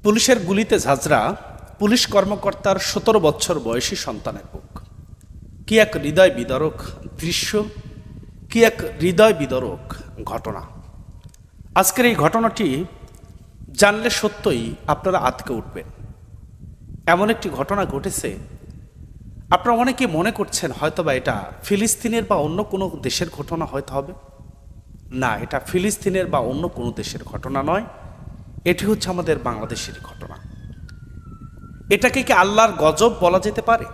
পুলিশের গুলিতে ঝাঁঝরা পুলিশ কর্মকর্তার ১৭ বছর বয়সী সন্তানের বুক। কি এক হৃদয় বিদারক দৃশ্য, কি এক হৃদয় বিদারক ঘটনা। আজকের এই ঘটনাটি জানলে সত্যই আপনারা আঁতকে উঠবেন। এমন একটি ঘটনা ঘটেছে, আপনারা অনেকে মনে করছেন হয়তোবা এটা ফিলিস্তিনের বা অন্য কোনো দেশের ঘটনা হয়তো হবে। না, এটা ফিলিস্তিনের বা অন্য কোনো দেশের ঘটনা নয়, এটি হচ্ছে আমাদের বাংলাদেশের ঘটনা। এটাকে কি আল্লাহর গজব বলা যেতে পারে?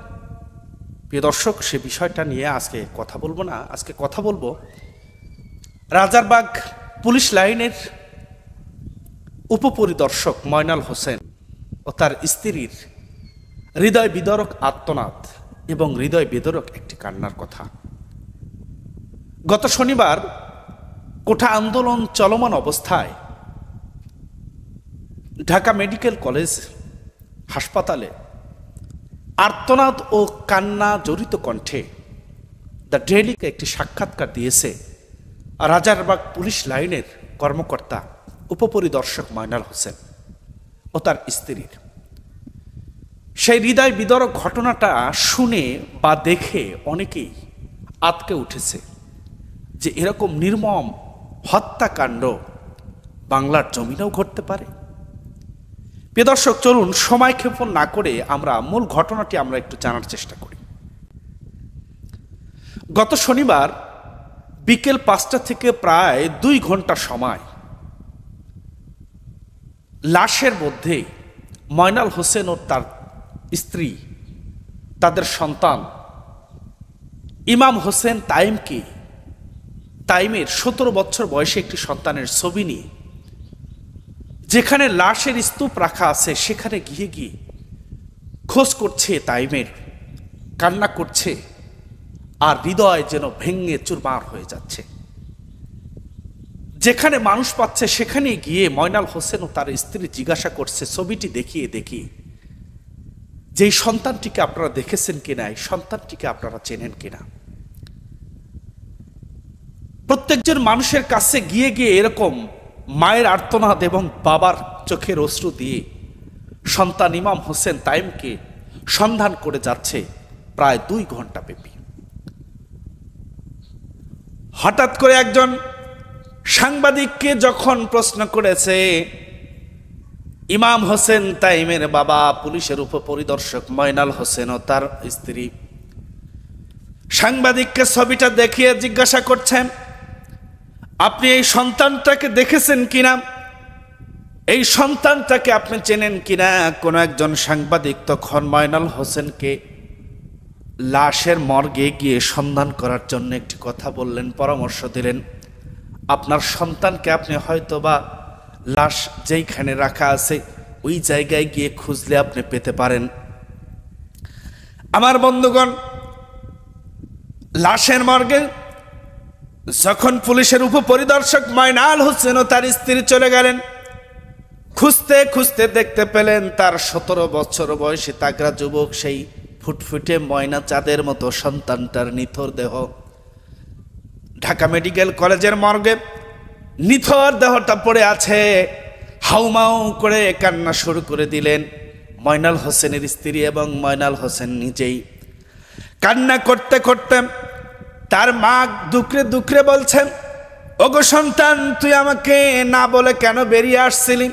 প্রিয় দর্শক, সে বিষয়টা নিয়ে আজকে কথা বলবো না। আজকে কথা বলবো রাজারবাগ পুলিশ লাইনের উপপরিদর্শক ময়নাল হোসেন ও তার স্ত্রীর হৃদয় বিদারক আর্তনাদ এবং হৃদয় বিদারক একটি কান্নার কথা। গত শনিবার কোঠা আন্দোলন চলমান অবস্থায় ঢাকা মেডিকেল কলেজ হাসপাতালে আর্তনাদ ও কান্না জড়িত কণ্ঠে দ্য ডেইলিকে একটি সাক্ষাৎকার দিয়েছে রাজারবাগ পুলিশ লাইনের কর্মকর্তা উপপরিদর্শক ময়নাল হোসেন ও তার স্ত্রীর। সেই হৃদয় বিদারক ঘটনাটা শুনে বা দেখে অনেকেই আঁতকে উঠেছে যে এরকম নির্মম হত্যাকাণ্ড বাংলার জমিনেও ঘটতে পারে। প্রিয় দর্শক, চলুন সময় ক্ষেপণ না করে আমরা মূল ঘটনাটি আমরা একটু জানার চেষ্টা করি। গত শনিবার বিকেল ৫টা থেকে প্রায় ২ ঘন্টা সময় লাশের মধ্যে ময়নাল হোসেন ও তার স্ত্রী, তাদের সন্তান ইমাম হোসেন তাইমের ১৭ বছর বয়সী একটি সন্তানের ছবি নিয়ে যেখানে লাশের স্তূপ রাখা আছে সেখানে গিয়ে খোঁজ করছে তাইমের, কান্না করছে, আর হৃদয় যেন ভেঙে চুরমার হয়ে যাচ্ছে। যেখানে মানুষ পাচ্ছে সেখানে গিয়ে ময়নাল হোসেন ও তার স্ত্রী জিজ্ঞাসা করছে ছবিটি দেখিয়ে যে এই সন্তানটিকে আপনারা দেখেছেন কিনা, এই সন্তানটিকে আপনারা চেনেন কিনা। প্রত্যেকজন মানুষের কাছে গিয়ে এরকম মায়ের আর্তনাদ এবং বাবার চোখের অশ্রু দিয়ে সন্তান ইমাম হোসেন তাইমকে সন্ধান করে যাচ্ছে প্রায় ২ ঘন্টা ব্যাপী। হঠাৎ করে একজন সাংবাদিককে যখন প্রশ্ন করেছে ইমাম হোসেন তাইমের বাবা পুলিশের উপপরিদর্শক ময়নাল হোসেন ও তার স্ত্রী, সাংবাদিককে ছবিটা দেখিয়ে জিজ্ঞাসা করছেন আপনি এই সন্তানটাকে দেখেছেন কিনা, এই সন্তানটাকে আপনি চেনেন কিনা। কোন একজন সাংবাদিক তখন ময়নাল হোসেনকে লাশের মর্গে গিয়ে সন্ধান করার জন্য একটি কথা বললেন, পরামর্শ দিলেন, আপনার সন্তানকে আপনি হয়তোবা লাশ যেইখানে রাখা আছে ওই জায়গায় গিয়ে খুঁজলে আপনি পেতে পারেন। আমার বন্ধুগণ, লাশের মর্গে যখন পুলিশের উপপরিদর্শক ময়নাল হোসেন ও তার স্ত্রী চলে গেলেন, খুঁজতে খুঁজতে দেখতে পেলেন তার ১৭ বছর বয়সী তাগড়া যুবক সেই ফুটফুটে ময়না চাঁদের মতো সন্তানটার নিথর দেহ ঢাকা মেডিকেল কলেজের মর্গে নিথর দেহটা পড়ে আছে। হাউমাউ করে কান্না শুরু করে দিলেন ময়নাল হোসেনের স্ত্রী এবং ময়নাল হোসেন নিজেই। কান্না করতে করতে তার মা দুকরে দুকরে বলছেন, ওগো সন্তান, তুই আমাকে না বলে কেন বেরিয়ে আসছিলি?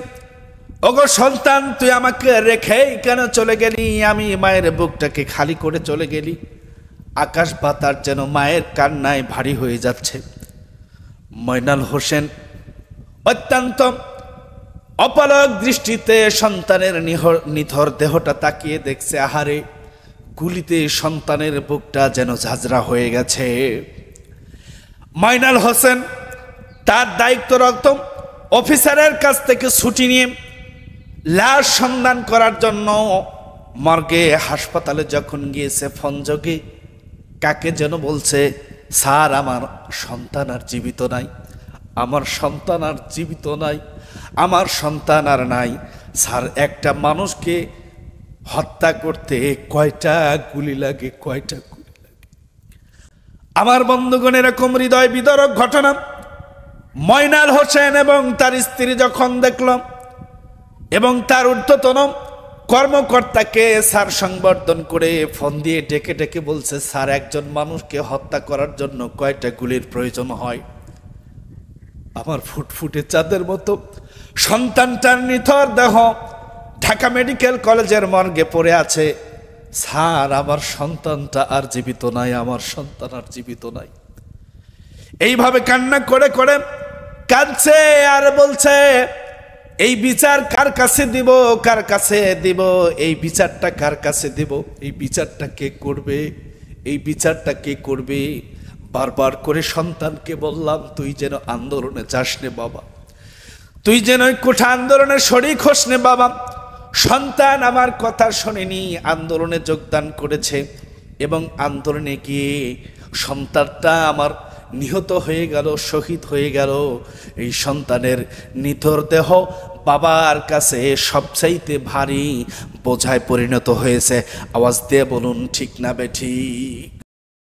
ওগো সন্তান, তুই আমাকে রেখেই কেন চলে গেলি? আমি মায়ের বুকটাকে খালি করে চলে গেলি। আকাশ বাতাস যেন মায়ের কান্নায় ভারী হয়ে যাচ্ছে। ময়নাল হোসেন অত্যন্ত অপলক দৃষ্টিতে সন্তানের নিথর দেহটা তাকিয়ে দেখছে, আহারে, গুলিতে সন্তানের বুকটা যেন ঝাঁঝরা হয়ে গেছে। ময়নাল হোসেন তার দায়িত্বরত অফিসারের কাছ থেকে ছুটি নিয়ে লাশ সন্ধান করার জন্য মর্গে হাসপাতালে যখন গিয়েছে, ফোন যোগে কাকে যেন বলছে, স্যার, আমার সন্তান আর জীবিত নাই, আমার সন্তান আর জীবিত নাই, আমার সন্তান আর নাই। স্যার, একটা মানুষকে হত্যা করতে কয়টা গুলি লাগে, কয়টা গুলি লাগে। আমার বন্ধুগণ, এরকম হৃদয় বিদারক ঘটনা ময়নাল হোসেন এবং তার স্ত্রী যখন দেখলাম, এবং তার ঊর্ধ্বতন কর্মকর্তাকে স্যার সংবর্ধন করে ফোন দিয়ে ডেকে ডেকে বলছে, স্যার একজন মানুষকে হত্যা করার জন্য কয়টা গুলির প্রয়োজন হয়? আমার ফুটফুটে চাঁদের মতো সন্তানটার নিথর দেহ ঢাকা মেডিকেল কলেজের মর্গে পড়ে আছে। স্যার আমার সন্তানটা আর জীবিত নাই, আমার সন্তান আর জীবিত নাই। এইভাবে কান্না করে করে কাঁদছে আর বলছে, এই বিচার কার কাছে দিব, কার কাছে দিব, এই বিচারটা কার কাছে দিব, এই বিচারটা কে করবে, এই বিচারটা কে করবে? বারবার করে সন্তানকে বললাম, তুই যেন আন্দোলনে যাস নে বাবা, তুই যেন ওই কোঠা আন্দোলনে শরীক হোস নে বাবা। সন্তান আমার কথা শোনেনি, আন্দোলনে যোগদান করেছে এবং আন্দোলনে গিয়ে সন্তানটা আমার নিহত হয়ে গেল, শহীদ হয়ে গেল। এই সন্তানের নিথর দেহ বাবার কাছে সবচাইতে ভারী বোঝায় পরিণত হয়েছে। আওয়াজ দিয়ে বলুন ঠিক না বেঠিক?